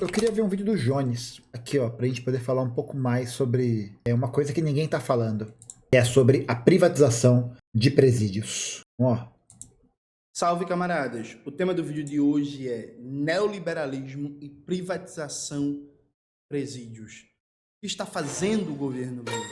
Eu queria ver um vídeo do Jones aqui, ó, pra gente poder falar um pouco mais sobre uma coisa que ninguém tá falando. Que é sobre a privatização de presídios. Ó. Salve, camaradas! O tema do vídeo de hoje é neoliberalismo e privatização de presídios. O que está fazendo o governo Lula?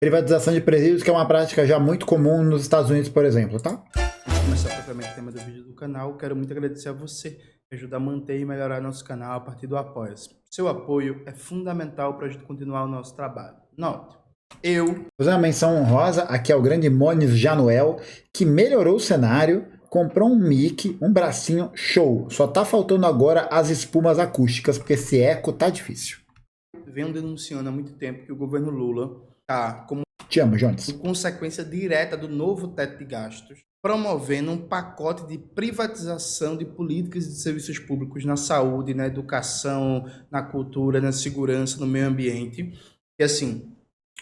Privatização de presídios, que é uma prática já muito comum nos Estados Unidos, por exemplo, tá? Antes de começar propriamente o tema do vídeo do canal, quero muito agradecer a você que ajuda a manter e melhorar nosso canal a partir do Apoia-se. Seu apoio é fundamental para a gente continuar o nosso trabalho. Note, Vou fazer uma menção honrosa aqui ao grande Mones Januel, que melhorou o cenário, comprou um mic, um bracinho, show. Só tá faltando agora as espumas acústicas, porque esse eco tá difícil. Venho denunciando há muito tempo que o governo Lula está, como Te amo, Jones. consequência direta do novo teto de gastos, promovendo um pacote de privatização de políticas e de serviços públicos na saúde, na educação, na cultura, na segurança, no meio ambiente. E assim,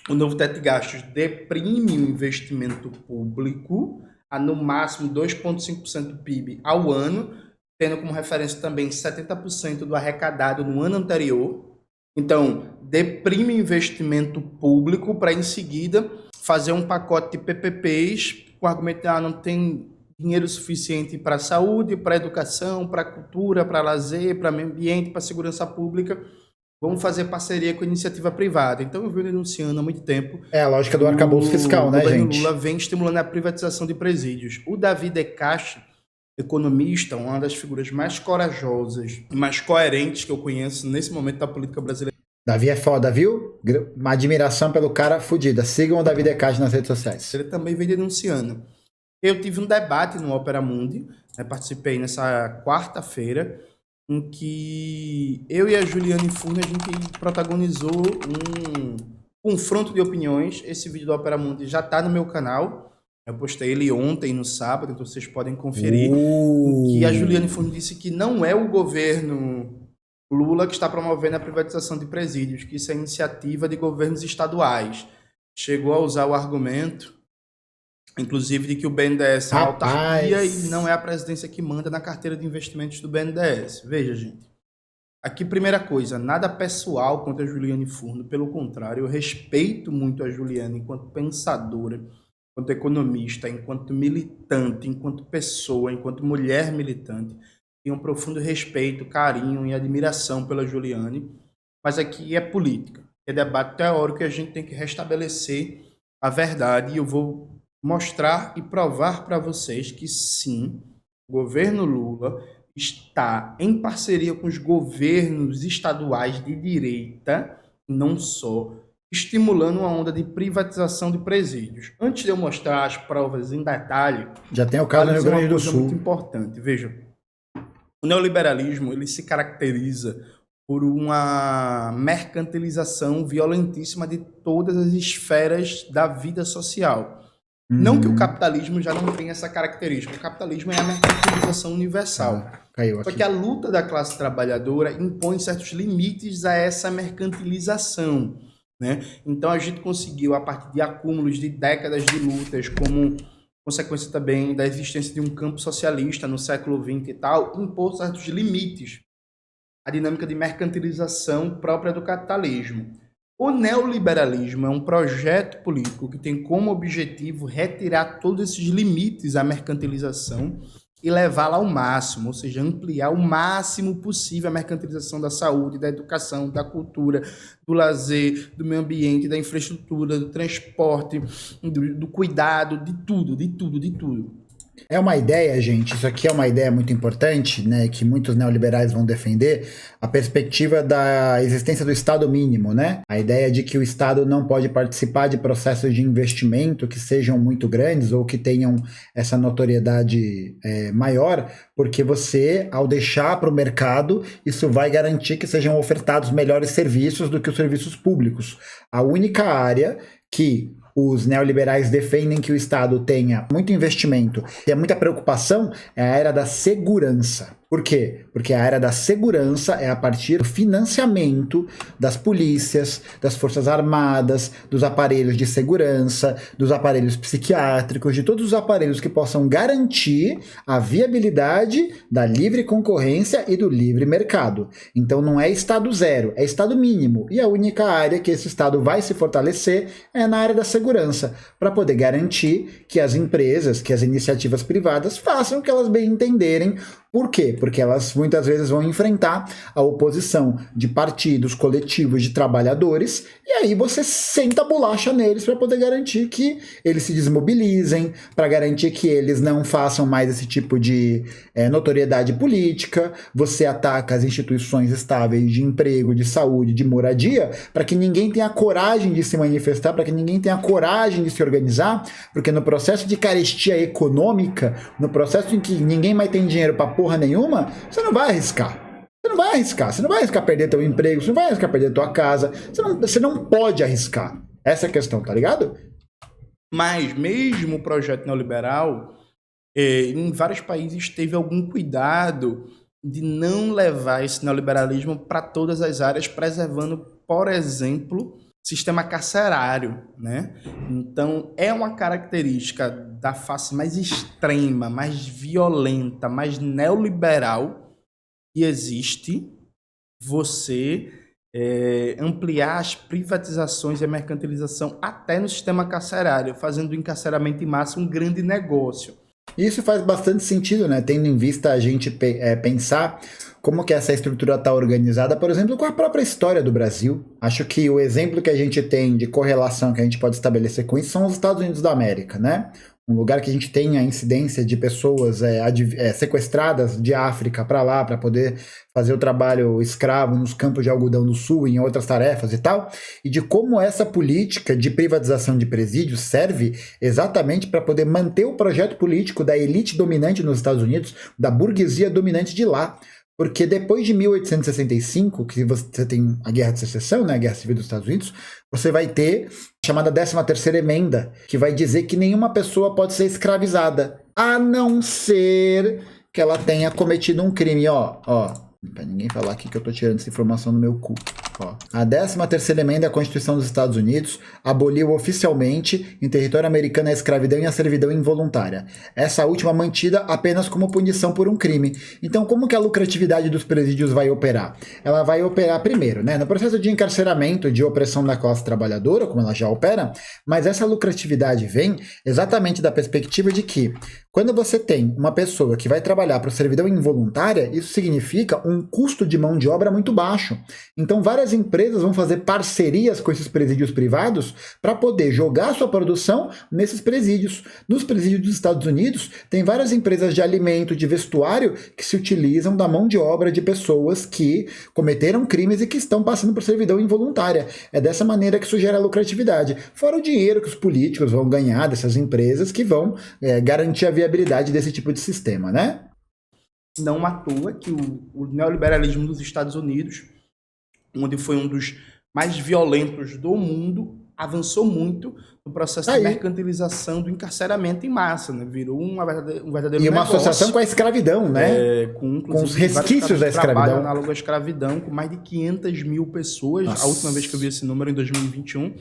o novo teto de gastos deprime o investimento público a no máximo 2,5% do PIB ao ano, tendo como referência também 70% do arrecadado no ano anterior. Então, deprime o investimento público para, em seguida, fazer um pacote de PPPs com o argumento de não tem dinheiro suficiente para a saúde, para a educação, para a cultura, para lazer, para meio ambiente, para a segurança pública. Vamos fazer parceria com a iniciativa privada. Então, eu venho denunciando há muito tempo. É a lógica do arcabouço fiscal, né, gente? O governo Lula vem estimulando a privatização de presídios. O Davi Decache, economista, uma das figuras mais corajosas e mais coerentes que eu conheço nesse momento da política brasileira. Davi é foda, viu? Uma admiração pelo cara fodida. Sigam o Davi Decache nas redes sociais. Ele também vem denunciando. Eu tive um debate no Opera Mundi, né, participei nessa quarta-feira, em que eu e a Juliane Furnas, a gente protagonizou um confronto de opiniões. Esse vídeo do Opera Mundi já está no meu canal. Eu postei ele ontem, no sábado, então vocês podem conferir. Que a Juliane Furnas disse que não é o governo Lula que está promovendo a privatização de presídios, que isso é iniciativa de governos estaduais. Chegou a usar o argumento, inclusive, de que o BNDES é uma autarquia e não é a presidência que manda na carteira de investimentos do BNDES. Veja, gente. Aqui, primeira coisa, nada pessoal contra a Juliane Furnas. Pelo contrário, eu respeito muito a Juliane enquanto pensadora, enquanto economista, enquanto militante, enquanto pessoa, enquanto mulher militante. Tenho um profundo respeito, carinho e admiração pela Juliane. Mas aqui é política. É debate teórico e a gente tem que restabelecer a verdade. E eu vou mostrar e provar para vocês que sim, o governo Lula está em parceria com os governos estaduais de direita, não só, estimulando uma onda de privatização de presídios. Antes de eu mostrar as provas em detalhe, já tem o caso no Rio Grande do Sul. Muito importante. Veja, o neoliberalismo ele se caracteriza por uma mercantilização violentíssima de todas as esferas da vida social. Não que o capitalismo já não tenha essa característica. O capitalismo é a mercantilização universal. Só que a luta da classe trabalhadora impõe certos limites a essa mercantilização, né? Então a gente conseguiu, a partir de acúmulos de décadas de lutas, como consequência também da existência de um campo socialista no século XX e tal, impor certos limites à dinâmica de mercantilização própria do capitalismo. O neoliberalismo é um projeto político que tem como objetivo retirar todos esses limites à mercantilização e levá-la ao máximo, ou seja, ampliar o máximo possível a mercantilização da saúde, da educação, da cultura, do lazer, do meio ambiente, da infraestrutura, do transporte, do cuidado, de tudo, de tudo, de tudo. É uma ideia, gente, isso aqui é uma ideia muito importante, né, que muitos neoliberais vão defender, a perspectiva da existência do Estado mínimo, né? A ideia de que o Estado não pode participar de processos de investimento que sejam muito grandes ou que tenham essa notoriedade maior, porque você, ao deixar para o mercado, isso vai garantir que sejam ofertados melhores serviços do que os serviços públicos. A única área que os neoliberais defendem que o Estado tenha muito investimento, tenha muita preocupação, é a era da segurança. Por quê? Porque a área da segurança é a partir do financiamento das polícias, das forças armadas, dos aparelhos de segurança, dos aparelhos psiquiátricos, de todos os aparelhos que possam garantir a viabilidade da livre concorrência e do livre mercado. Então não é Estado zero, é Estado mínimo. E a única área que esse Estado vai se fortalecer é na área da segurança, para poder garantir que as empresas, que as iniciativas privadas façam o que elas bem entenderem. Por quê? Porque elas muitas vezes vão enfrentar a oposição de partidos, coletivos de trabalhadores, e aí você senta a bolacha neles para poder garantir que eles se desmobilizem, para garantir que eles não façam mais esse tipo de notoriedade política. Você ataca as instituições estáveis de emprego, de saúde, de moradia, para que ninguém tenha coragem de se manifestar, para que ninguém tenha coragem de se organizar, porque no processo de carestia econômica, no processo em que ninguém mais tem dinheiro para porra nenhuma, você não vai arriscar. Você não vai arriscar perder teu emprego, você não vai arriscar perder tua casa, você não pode arriscar. Essa é a questão, tá ligado? Mas mesmo o projeto neoliberal, em vários países teve algum cuidado de não levar esse neoliberalismo para todas as áreas, preservando, por exemplo, sistema carcerário, né? Então, é uma característica da face mais extrema, mais violenta, mais neoliberal que existe você ampliar as privatizações e a mercantilização até no sistema carcerário, fazendo do encarceramento em massa um grande negócio. Isso faz bastante sentido, né? Tendo em vista a gente pensar como que essa estrutura está organizada, por exemplo, com a própria história do Brasil. Acho que o exemplo que a gente tem de correlação que a gente pode estabelecer com isso são os Estados Unidos da América, né? Um lugar que a gente tem a incidência de pessoas sequestradas de África para lá, para poder fazer o trabalho escravo nos campos de algodão do sul, em outras tarefas e tal, e de como essa política de privatização de presídios serve exatamente para poder manter o projeto político da elite dominante nos Estados Unidos, da burguesia dominante de lá. Porque depois de 1865, que você tem a Guerra de Secessão, né, a Guerra Civil dos Estados Unidos, você vai ter a chamada 13ª Emenda, que vai dizer que nenhuma pessoa pode ser escravizada, a não ser que ela tenha cometido um crime. Ó, pra ninguém falar aqui que eu tô tirando essa informação do meu cu. Ó. A 13ª Emenda da Constituição dos Estados Unidos aboliu oficialmente em território americano a escravidão e a servidão involuntária. Essa última mantida apenas como punição por um crime. Então, como que a lucratividade dos presídios vai operar? Ela vai operar primeiro, né, no processo de encarceramento, de opressão da classe trabalhadora, como ela já opera, mas essa lucratividade vem exatamente da perspectiva de que quando você tem uma pessoa que vai trabalhar para servidão involuntária, isso significa um custo de mão de obra muito baixo. Então, várias empresas vão fazer parcerias com esses presídios privados para poder jogar sua produção nesses presídios. Nos presídios dos Estados Unidos, tem várias empresas de alimento, de vestuário, que se utilizam da mão de obra de pessoas que cometeram crimes e que estão passando por servidão involuntária. É dessa maneira que isso gera lucratividade. Fora o dinheiro que os políticos vão ganhar dessas empresas que vão garantir a viabilidade desse tipo de sistema, né? Não à toa que o neoliberalismo dos Estados Unidos, onde foi um dos mais violentos do mundo, avançou muito no processo de mercantilização do encarceramento em massa, né? Virou um verdadeiro negócio. E uma associação com a escravidão, né? Com os resquícios da escravidão. Análogo à escravidão, com mais de 500 mil pessoas. Nossa. A última vez que eu vi esse número, em 2021,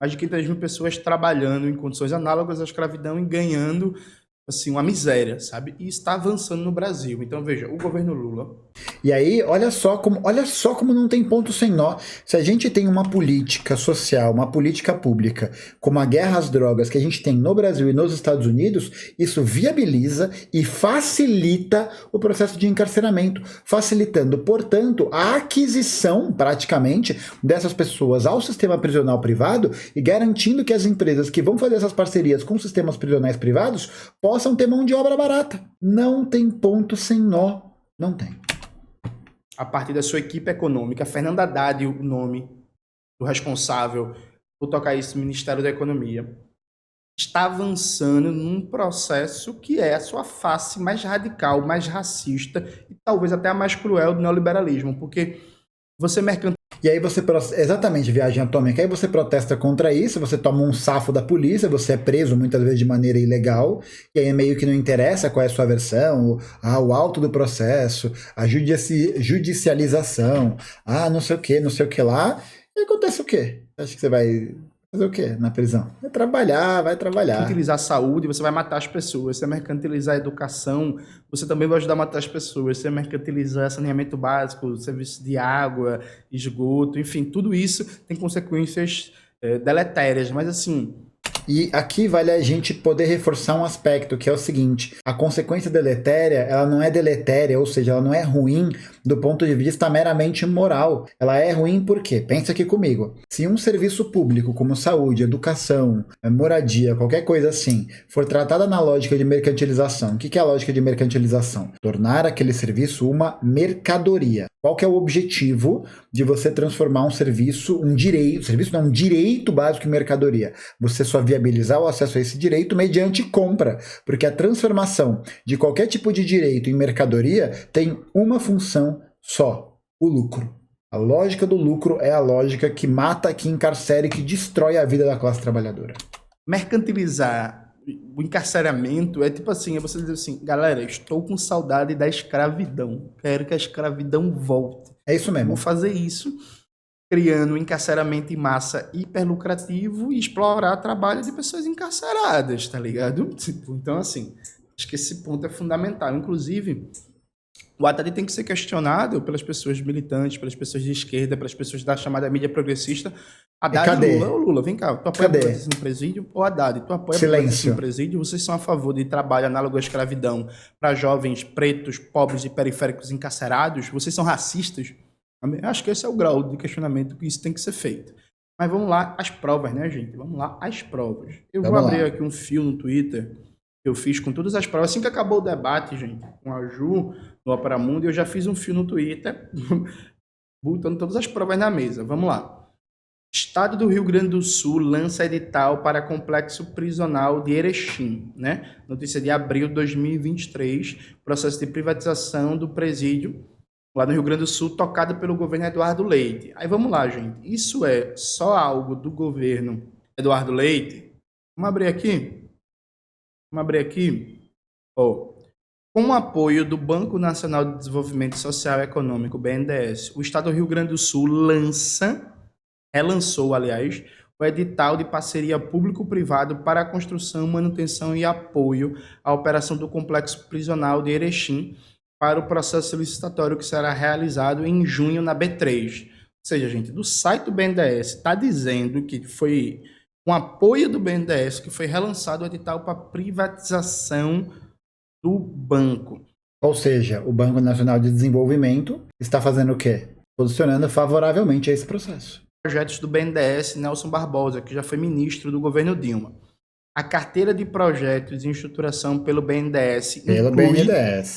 mais de 500 mil pessoas trabalhando em condições análogas à escravidão e ganhando assim, uma miséria, sabe? E está avançando no Brasil. Então, veja, o governo Lula... E aí, olha só como não tem ponto sem nó. Se a gente tem uma política social, uma política pública, como a guerra às drogas que a gente tem no Brasil e nos Estados Unidos, isso viabiliza e facilita o processo de encarceramento, facilitando, portanto, a aquisição, praticamente, dessas pessoas ao sistema prisional privado e garantindo que as empresas que vão fazer essas parcerias com sistemas prisionais privados possam ter mão de obra barata. Não tem ponto sem nó. Não tem. A partir da sua equipe econômica, Fernando Haddad, o nome do responsável por tocar isso no Ministério da Economia, está avançando num processo que é a sua face mais radical, mais racista e talvez até a mais cruel do neoliberalismo, porque você E aí você, exatamente, viagem atômica, aí você protesta contra isso, você toma um safo da polícia, você é preso muitas vezes de maneira ilegal, e aí meio que não interessa qual é a sua versão, o auto do processo, a judicialização, não sei o que lá, e acontece o quê? Acho que você vai fazer o quê na prisão? Vai trabalhar. Mercantilizar a saúde, você vai matar as pessoas. Você mercantilizar a educação, você também vai ajudar a matar as pessoas. Você mercantilizar saneamento básico, serviço de água, esgoto, enfim, tudo isso tem consequências deletérias. Mas assim, e aqui vale a gente poder reforçar um aspecto, que é o seguinte: a consequência deletéria, ela não é deletéria, ou seja, ela não é ruim do ponto de vista meramente moral. Ela é ruim por quê? Pensa aqui comigo. Se um serviço público como saúde, educação, moradia, qualquer coisa assim, for tratada na lógica de mercantilização, o que é a lógica de mercantilização? Tornar aquele serviço uma mercadoria. Qual que é o objetivo de você transformar um serviço, um direito básico em mercadoria? Você só viabilizar o acesso a esse direito mediante compra, porque a transformação de qualquer tipo de direito em mercadoria tem uma função só: o lucro. A lógica do lucro é a lógica que mata, que encarcera e que destrói a vida da classe trabalhadora. Mercantilizar o encarceramento é tipo assim, é você dizer assim, galera, estou com saudade da escravidão, quero que a escravidão volte. É isso mesmo. Vou fazer isso, criando um encarceramento em massa hiperlucrativo e explorar trabalho de pessoas encarceradas, tá ligado? Então, assim, acho que esse ponto é fundamental. Inclusive, o Haddad tem que ser questionado pelas pessoas militantes, pelas pessoas de esquerda, pelas pessoas da chamada mídia progressista. Haddad e Lula. Ô Lula, vem cá, tu apoia a privação em presídio? Ô Haddad, tu apoia a privação em presídio? Vocês são a favor de trabalho análogo à escravidão para jovens pretos, pobres e periféricos encarcerados? Vocês são racistas? Acho que esse é o grau de questionamento que isso tem que ser feito. Mas vamos lá, as provas, né, gente? Vamos lá, as provas. Eu vou abrir aqui um fio no Twitter que eu fiz com todas as provas. Assim que acabou o debate, gente, com a Ju no Opera Mundi, eu já fiz um fio no Twitter botando todas as provas na mesa. Vamos lá. Estado do Rio Grande do Sul lança edital para complexo prisional de Erechim, né? Notícia de abril de 2023, processo de privatização do presídio lá no Rio Grande do Sul, tocado pelo governo Eduardo Leite. Aí vamos lá, gente. Isso é só algo do governo Eduardo Leite? Vamos abrir aqui. Com o apoio do Banco Nacional de Desenvolvimento Social e Econômico, BNDES, o Estado do Rio Grande do Sul relançou, aliás, o edital de parceria público-privado para a construção, manutenção e apoio à operação do complexo prisional de Erechim para o processo licitatório que será realizado em junho na B3. Ou seja, gente, do site do BNDES está dizendo que foi com apoio do BNDES que foi relançado o edital para privatização do banco. Ou seja, o Banco Nacional de Desenvolvimento está fazendo o quê? Posicionando favoravelmente a esse processo. Projetos do BNDES, Nelson Barbosa, que já foi ministro do governo Dilma. A carteira de projetos em estruturação pelo BNDES inclui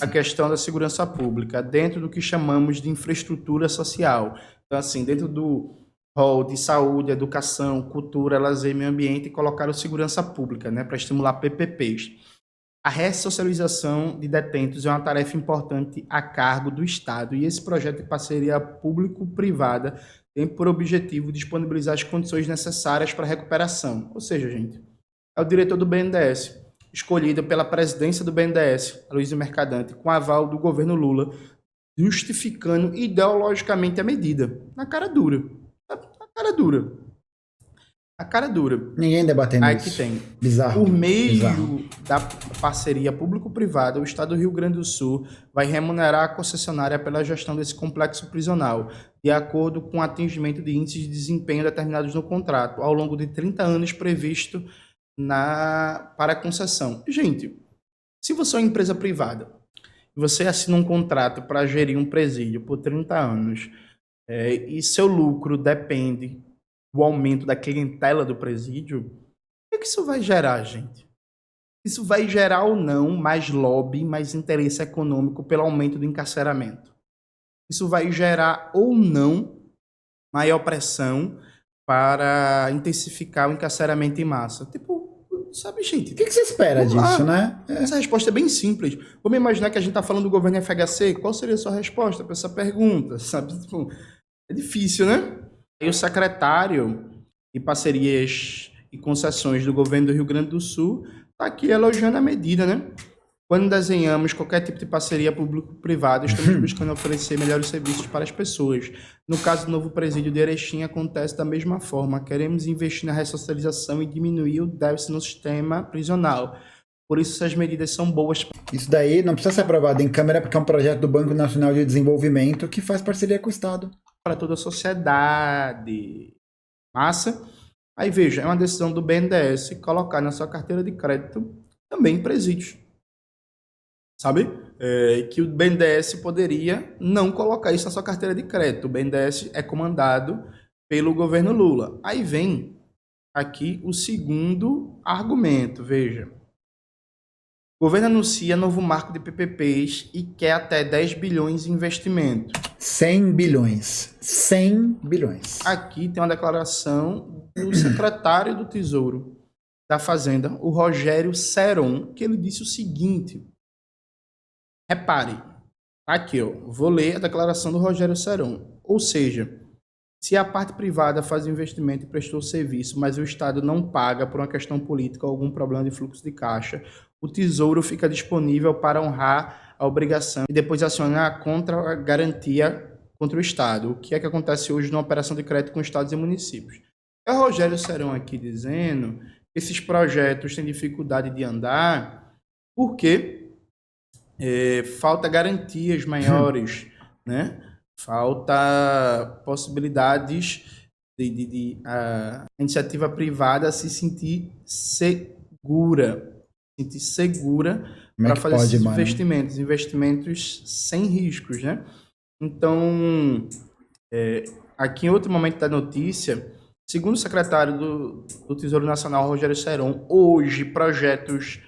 a questão da segurança pública dentro do que chamamos de infraestrutura social. Então, assim, dentro do rol de saúde, educação, cultura, lazer e meio ambiente, colocaram segurança pública, né, para estimular PPPs. A ressocialização de detentos é uma tarefa importante a cargo do Estado e esse projeto de parceria público-privada tem por objetivo disponibilizar as condições necessárias para a recuperação. Ou seja, gente, é o diretor do BNDES, escolhido pela presidência do BNDES, Aloysio Mercadante, com aval do governo Lula, justificando ideologicamente a medida. Na cara dura. A cara dura. Ninguém debatendo aí isso. Aí que tem. Bizarro. Por meio da parceria público-privada, o Estado do Rio Grande do Sul vai remunerar a concessionária pela gestão desse complexo prisional, de acordo com o atingimento de índices de desempenho determinados no contrato, ao longo de 30 anos previsto para a concessão. Gente, se você é uma empresa privada e você assina um contrato para gerir um presídio por 30 anos e seu lucro depende do aumento da clientela do presídio, o que isso vai gerar, gente? Isso vai gerar ou não mais lobby, mais interesse econômico pelo aumento do encarceramento? Isso vai gerar ou não maior pressão para intensificar o encarceramento em massa? Tipo, sabe, gente? O que você espera disso, né? Essa resposta é bem simples. Vamos imaginar que a gente está falando do governo FHC. Qual seria a sua resposta para essa pergunta? Sabe? Tipo, É difícil, né? E o secretário de Parcerias e Concessões do governo do Rio Grande do Sul está aqui elogiando a medida, né? Quando desenhamos qualquer tipo de parceria público-privada, estamos buscando oferecer melhores serviços para as pessoas. No caso do novo presídio de Erechim, acontece da mesma forma. Queremos investir na ressocialização e diminuir o déficit no sistema prisional. Por isso, essas medidas são boas Isso daí não precisa ser aprovado em Câmara porque é um projeto do Banco Nacional de Desenvolvimento que faz parceria com o Estado. para toda a sociedade. Massa? Aí veja, é uma decisão do BNDES colocar na sua carteira de crédito também presídios. Sabe? Que o BNDES poderia não colocar isso na sua carteira de crédito. O BNDES é comandado pelo governo Lula. Aí vem aqui o segundo argumento, veja. O governo anuncia novo marco de PPPs e quer até 10 bilhões em investimento. 100 bilhões. 100 bilhões. Aqui tem uma declaração do secretário do Tesouro da Fazenda, o Rogério Seron, que ele disse o seguinte. Repare, aqui eu vou ler a declaração do Rogério Seron. Ou seja, se a parte privada faz investimento e prestou serviço, mas o Estado não paga por uma questão política ou algum problema de fluxo de caixa, o Tesouro fica disponível para honrar a obrigação e depois acionar contra a garantia contra o Estado. O que é que acontece hoje numa operação de crédito com estados e municípios? É o Rogério Seron aqui dizendo que esses projetos têm dificuldade de andar porque falta garantias maiores, né? Falta possibilidades de a iniciativa privada se sentir segura para fazer esses investimentos sem riscos, né? Então, aqui em outro momento da notícia, segundo o secretário do Tesouro Nacional, Rogério Seron, hoje projetos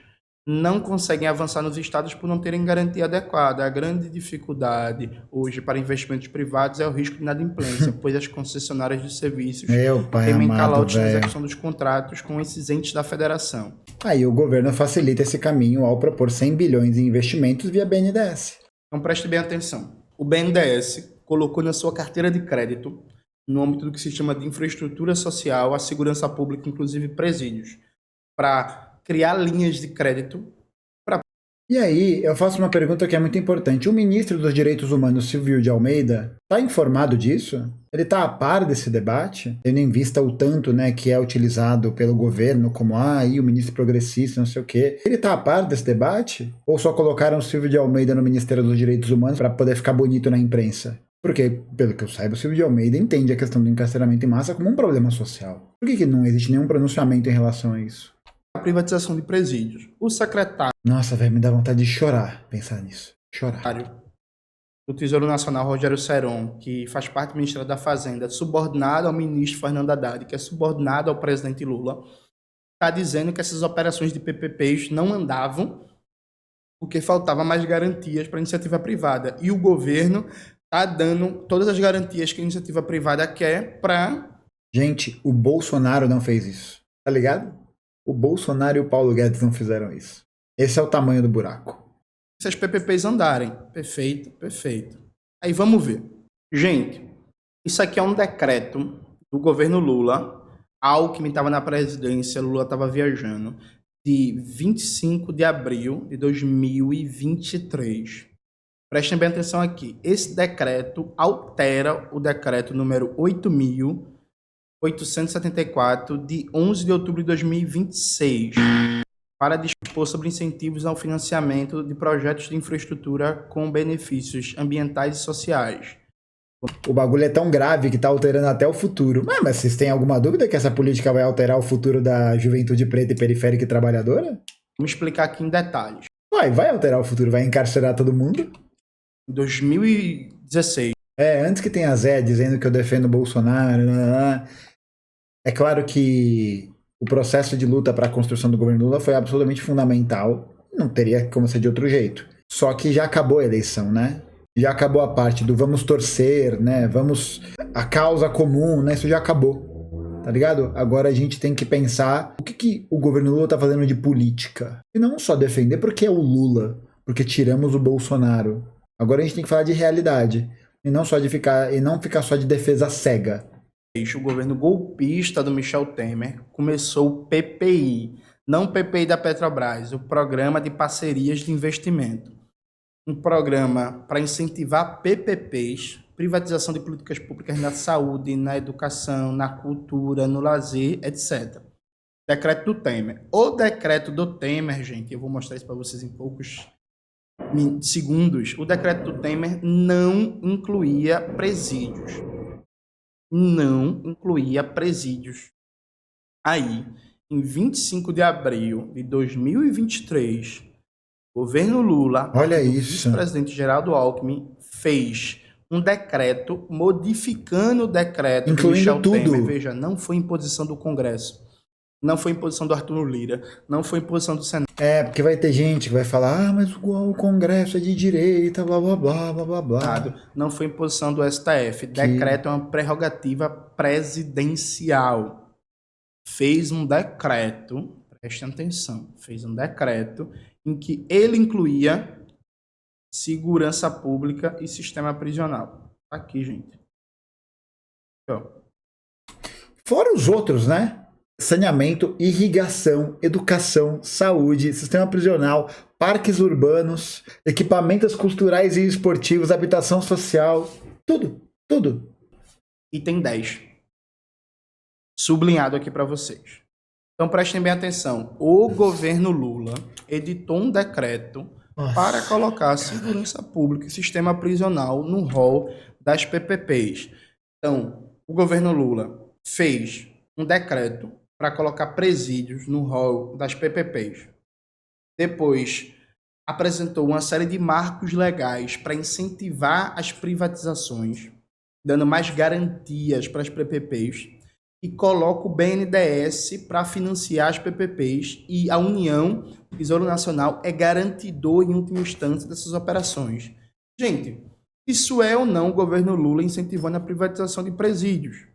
não conseguem avançar nos estados por não terem garantia adequada. A grande dificuldade hoje para investimentos privados é o risco de inadimplência, pois as concessionárias de serviços temem calote na execução dos contratos com esses entes da federação. Aí o governo facilita esse caminho ao propor 100 bilhões em investimentos via BNDES. Então preste bem atenção. O BNDES colocou na sua carteira de crédito, no âmbito do que se chama de infraestrutura social, a segurança pública, inclusive presídios, para criar linhas de crédito. E aí, eu faço uma pergunta que é muito importante. O ministro dos Direitos Humanos, Silvio de Almeida, está informado disso? Ele está a par desse debate? Tendo em vista o tanto, né, que é utilizado pelo governo como, o ministro progressista, não sei o quê. Ele está a par desse debate? Ou só colocaram o Silvio de Almeida no Ministério dos Direitos Humanos para poder ficar bonito na imprensa? Porque, pelo que eu saiba, o Silvio de Almeida entende a questão do encarceramento em massa como um problema social. Por que não existe nenhum pronunciamento em relação a isso? A privatização de presídios. O secretário... Nossa, velho, me dá vontade de chorar pensar nisso. Chorar. Do Tesouro Nacional, Rogério Seron, que faz parte do Ministério da Fazenda, subordinado ao ministro Fernando Haddad, que é subordinado ao presidente Lula, está dizendo que essas operações de PPPs não andavam porque faltava mais garantias para a iniciativa privada. E o governo está dando todas as garantias que a iniciativa privada quer para... Gente, o Bolsonaro não fez isso. Tá ligado? O Bolsonaro e o Paulo Guedes não fizeram isso. Esse é o tamanho do buraco. Se as PPPs andarem. Perfeito, perfeito. Aí vamos ver. Gente, isso aqui é um decreto do governo Lula. Alckmin estava na presidência, Lula estava viajando, de 25 de abril de 2023. Prestem bem atenção aqui. Esse decreto altera o decreto número 8.874, de 11 de outubro de 2026, para dispor sobre incentivos ao financiamento de projetos de infraestrutura com benefícios ambientais e sociais. O bagulho é tão grave que está alterando até o futuro. Mas vocês têm alguma dúvida que essa política vai alterar o futuro da juventude preta e periférica e trabalhadora? Vamos explicar aqui em detalhes. Vai alterar o futuro, vai encarcerar todo mundo? Em 2016. Antes que tenha Zé dizendo que eu defendo o Bolsonaro. É claro que o processo de luta para a construção do governo Lula foi absolutamente fundamental. Não teria como ser de outro jeito. Só que já acabou a eleição, né? Já acabou a parte do vamos torcer, né? A causa comum, né? Isso já acabou. Tá ligado? Agora a gente tem que pensar o que o governo Lula tá fazendo de política. E não só defender porque é o Lula, porque tiramos o Bolsonaro. Agora a gente tem que falar de realidade. e não ficar só de defesa cega. O governo golpista do Michel Temer começou o PPI, não o PPI da Petrobras, o Programa de Parcerias de Investimento. Um programa para incentivar PPPs, privatização de políticas públicas na saúde, na educação, na cultura, no lazer, etc. Decreto do Temer. O decreto do Temer, gente, eu vou mostrar isso para vocês em poucos segundos. O decreto do Temer não incluía presídios. Não incluía presídios. Aí, em 25 de abril de 2023, o governo Lula, olha o isso, vice-presidente Geraldo Alckmin, fez um decreto modificando o decreto do Michel Temer. Veja, não foi imposição do Congresso, não foi imposição do Arthur Lira, não foi imposição do Senado. Porque vai ter gente que vai falar, mas o Congresso é de direita, blá, blá, blá, blá, blá, blá. Não foi imposição do STF. Decreto é uma prerrogativa presidencial. Fez um decreto, prestem atenção, fez um decreto em que ele incluía segurança pública e sistema prisional. Aqui, gente. Fora os outros, né? Saneamento, irrigação, educação, saúde, sistema prisional, parques urbanos, equipamentos culturais e esportivos, habitação social, tudo. Item 10. Sublinhado aqui para vocês. Então prestem bem atenção. O governo Lula editou um decreto para colocar segurança pública e sistema prisional no rol das PPPs. Então, o governo Lula fez um decreto para colocar presídios no rol das PPPs. Depois, apresentou uma série de marcos legais para incentivar as privatizações, dando mais garantias para as PPPs, e coloca o BNDES para financiar as PPPs, e a União, o Tesouro Nacional, é garantidor em última instância dessas operações. Gente, isso é ou não o governo Lula incentivando a privatização de presídios?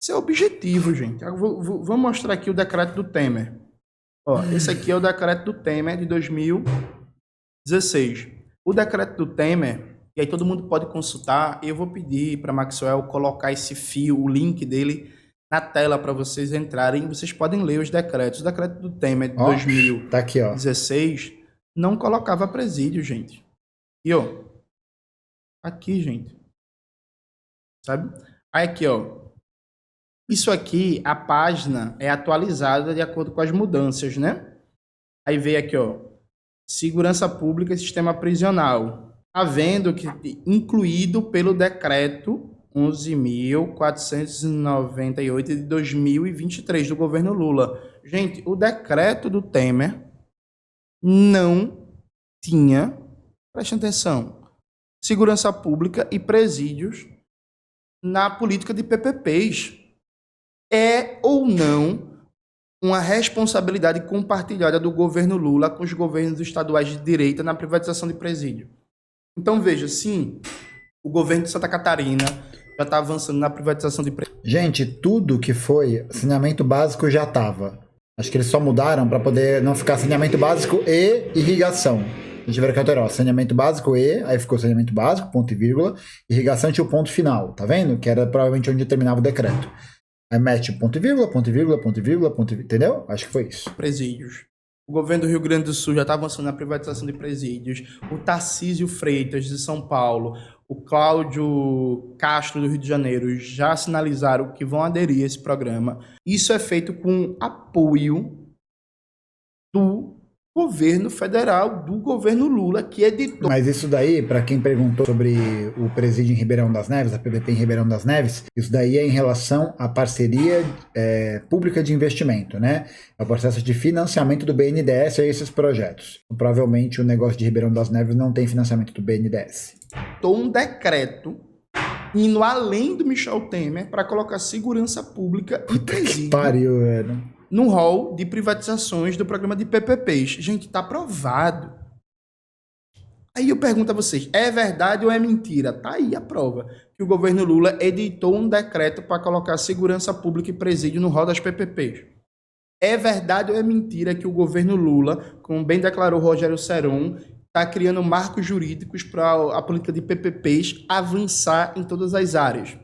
Esse é o objetivo, gente. Vou mostrar aqui o decreto do Temer. Esse aqui é o decreto do Temer de 2016. O decreto do Temer, e aí todo mundo pode consultar, eu vou pedir para Maxwell colocar esse fio, o link dele, na tela para vocês entrarem. Vocês podem ler os decretos. O decreto do Temer de 2016 não colocava presídio, gente. E aqui, gente. Sabe? Aí aqui, isso aqui, a página é atualizada de acordo com as mudanças, né? Aí veio aqui, segurança pública e sistema prisional. Tá vendo que incluído pelo decreto 11.498 de 2023 do governo Lula. Gente, o decreto do Temer não tinha, preste atenção, segurança pública e presídios na política de PPPs. É ou não uma responsabilidade compartilhada do governo Lula com os governos estaduais de direita na privatização de presídio? Então, veja, sim, o governo de Santa Catarina já está avançando na privatização de presídio. Gente, tudo que foi saneamento básico já estava. Acho que eles só mudaram para poder não ficar saneamento básico e irrigação. A gente vai ver saneamento básico e, aí ficou saneamento básico, ponto e vírgula, irrigação tinha o ponto final, tá vendo? Que era provavelmente onde terminava o decreto. Aí mete ponto e vírgula, ponto e vírgula, ponto e vírgula, ponto e vírgula, entendeu? Acho que foi isso. Presídios. O governo do Rio Grande do Sul já está avançando na privatização de presídios. O Tarcísio Freitas, de São Paulo, o Cláudio Castro, do Rio de Janeiro, já sinalizaram que vão aderir a esse programa. Isso é feito com apoio do governo federal, do governo Lula, que editou. Mas isso daí, para quem perguntou sobre o presídio em Ribeirão das Neves, a PPP em Ribeirão das Neves, isso daí é em relação à parceria pública de investimento, né? É o processo de financiamento do BNDES a esses projetos. Provavelmente o negócio de Ribeirão das Neves não tem financiamento do BNDES. Um decreto indo além do Michel Temer para colocar segurança pública e presídio. Que pariu, velho. No rol de privatizações do programa de PPPs. Gente, tá aprovado. Aí eu pergunto a vocês, é verdade ou é mentira? Tá aí a prova. Que o governo Lula editou um decreto para colocar segurança pública e presídio no rol das PPPs. É verdade ou é mentira que o governo Lula, como bem declarou Rogério Seron, está criando marcos jurídicos para a política de PPPs avançar em todas as áreas.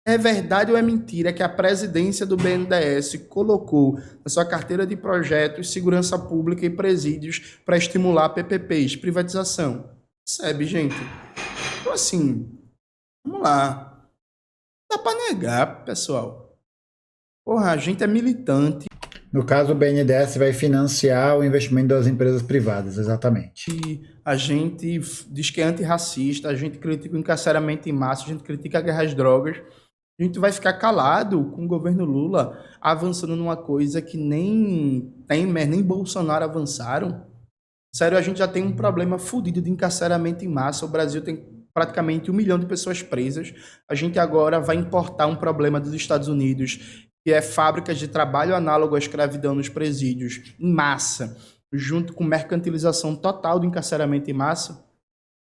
É verdade ou é mentira que a presidência do BNDES colocou na sua carteira de projetos segurança pública e presídios para estimular PPPs, privatização? Percebe, gente? Então, assim, vamos lá. Não dá para negar, pessoal. Porra, a gente é militante. No caso, o BNDES vai financiar o investimento das empresas privadas, exatamente. E a gente diz que é antirracista, a gente critica o encarceramento em massa, a gente critica a guerra às drogas. A gente vai ficar calado com o governo Lula avançando numa coisa que nem Temer, nem Bolsonaro avançaram. Sério, a gente já tem um problema fodido de encarceramento em massa. O Brasil tem praticamente 1 milhão de pessoas presas. A gente agora vai importar um problema dos Estados Unidos, que é fábricas de trabalho análogo à escravidão nos presídios, em massa, junto com mercantilização total do encarceramento em massa.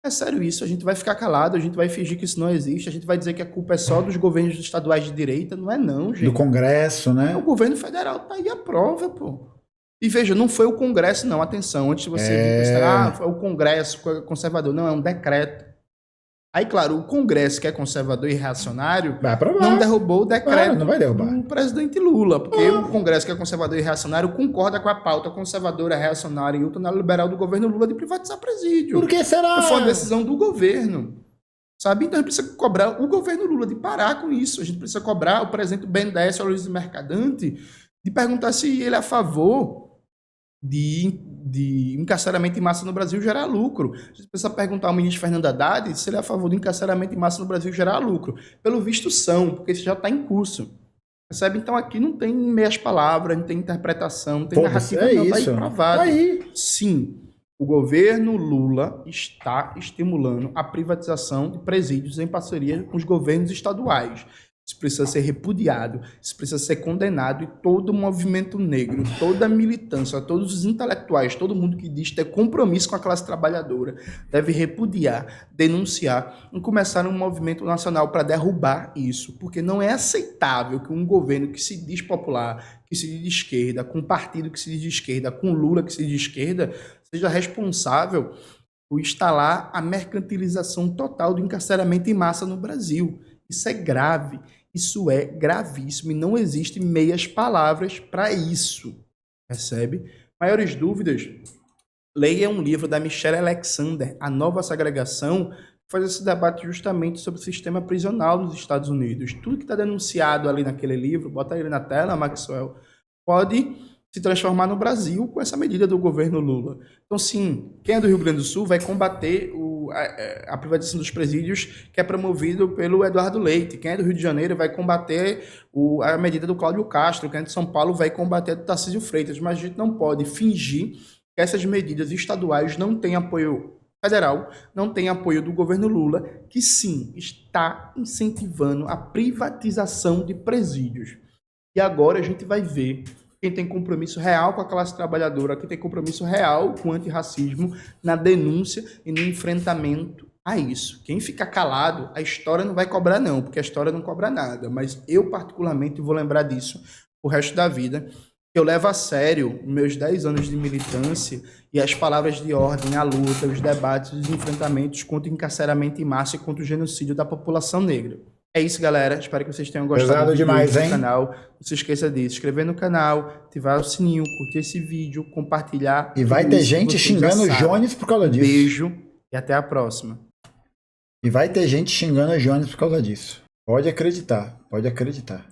É sério isso, a gente vai ficar calado, a gente vai fingir que isso não existe, a gente vai dizer que a culpa é só dos governos estaduais de direita. Não é não, gente. Do Congresso, né? O governo federal tá aí a prova, pô. E veja, não foi o Congresso, não, atenção, antes de você dizer, foi o Congresso conservador. Não, é um decreto. Aí, claro, o Congresso, que é conservador e reacionário, vai aprovar. Não derrubou o decreto não vai derrubar. do presidente Lula, porque o Congresso, que é conservador e reacionário, concorda com a pauta conservadora, reacionária e ultraliberal do governo Lula de privatizar presídio. Por que será? Foi uma decisão do governo, sabe? Então a gente precisa cobrar o governo Lula de parar com isso. A gente precisa cobrar o presidente do BNDES, Aloysio Mercadante, de perguntar se ele é a favor de encarceramento em massa no Brasil gerar lucro. A gente precisa perguntar ao ministro Fernando Haddad se ele é a favor do encarceramento em massa no Brasil gerar lucro. Pelo visto são, porque isso já está em curso. Percebe? Então aqui não tem meias palavras, não tem interpretação, não tem narrativa, não. Está aí provado. Aí. Sim, o governo Lula está estimulando a privatização de presídios em parceria com os governos estaduais. Isso precisa ser repudiado, isso precisa ser condenado, e todo o movimento negro, toda a militância, todos os intelectuais, todo mundo que diz ter compromisso com a classe trabalhadora, deve repudiar, denunciar e começar um movimento nacional para derrubar isso, porque não é aceitável que um governo que se diz popular, que se diz de esquerda, com um partido que se diz de esquerda, com Lula que se diz de esquerda, seja responsável por instalar a mercantilização total do encarceramento em massa no Brasil. Isso é grave, isso é gravíssimo e não existem meias palavras para isso, percebe? Maiores dúvidas? Leia um livro da Michelle Alexander, A Nova Segregação, que faz esse debate justamente sobre o sistema prisional nos Estados Unidos. Tudo que está denunciado ali naquele livro, bota ele na tela, Maxwell, pode se transformar no Brasil com essa medida do governo Lula. Então, sim, quem é do Rio Grande do Sul vai combater a privatização dos presídios, que é promovido pelo Eduardo Leite. Quem é do Rio de Janeiro vai combater a medida do Cláudio Castro. Quem é de São Paulo vai combater a do Tarcísio Freitas. Mas a gente não pode fingir que essas medidas estaduais não têm apoio federal, não têm apoio do governo Lula, que sim, está incentivando a privatização de presídios. E agora a gente vai ver quem tem compromisso real com a classe trabalhadora, quem tem compromisso real com o antirracismo, na denúncia e no enfrentamento a isso. Quem fica calado, a história não vai cobrar não, porque a história não cobra nada, mas eu particularmente vou lembrar disso o resto da vida. Eu levo a sério meus 10 anos de militância e as palavras de ordem, a luta, os debates, os enfrentamentos contra o encarceramento em massa e contra o genocídio da população negra. É isso, galera. Espero que vocês tenham gostado do canal. Não se esqueça de se inscrever no canal, ativar o sininho, curtir esse vídeo, compartilhar. E vai ter gente xingando o Jones por causa disso. Beijo e até a próxima. E vai ter gente xingando o Jones por causa disso. Pode acreditar, pode acreditar.